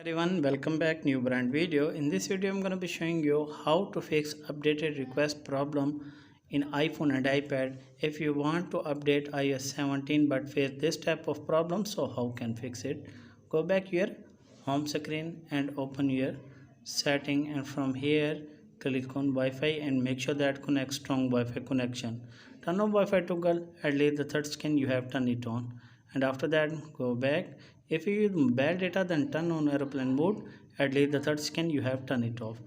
Everyone, welcome back. New brand video. In this video I'm going to be showing you how to fix updated request problem in iPhone and iPad. If you want to update iOS 17 but face this type of problem, so how can fix it? Go back your home screen and open your setting, and from here click on Wi-Fi and make sure that connect strong Wi-Fi connection. Turn on Wi-Fi toggle, at least the third scan you have turned it on, and after that go back. If you use mobile data, then turn on airplane mode, at least the third scan you have turned it off,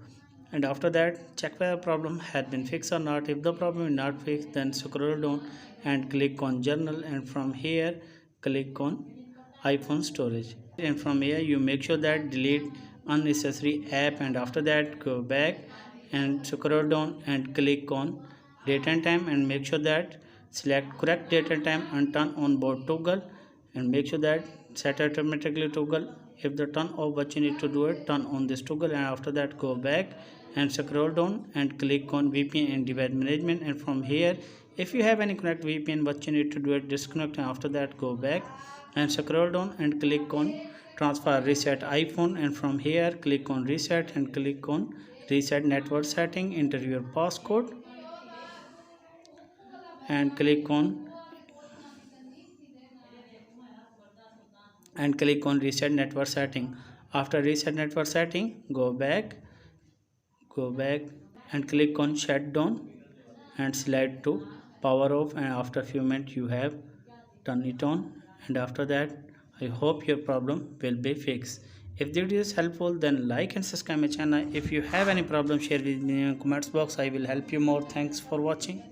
and after that check whether the problem had been fixed or not. If the problem is not fixed, then scroll down and click on journal, and from here click on iPhone storage, and from here you make sure that delete unnecessary app, and after that go back and scroll down and click on date and time, and make sure that select correct date and time and turn on board toggle, and make sure that set automatically toggle. If the turn off what you need to do it, turn on this toggle, and after that go back and scroll down and click on VPN and device management, and from here if you have any connect VPN, what you need to do it, disconnect, and after that go back and scroll down and click on transfer reset iPhone, and from here click on reset and click on reset network setting, enter your passcode and click on reset network setting. After reset network setting, go back and click on shutdown and slide to power off, and after a few minutes you have turned it on, and after that I hope your problem will be fixed. If the video is helpful, then like and subscribe my channel. If you have any problem, share with me in the comments box. I will help you more. Thanks for watching.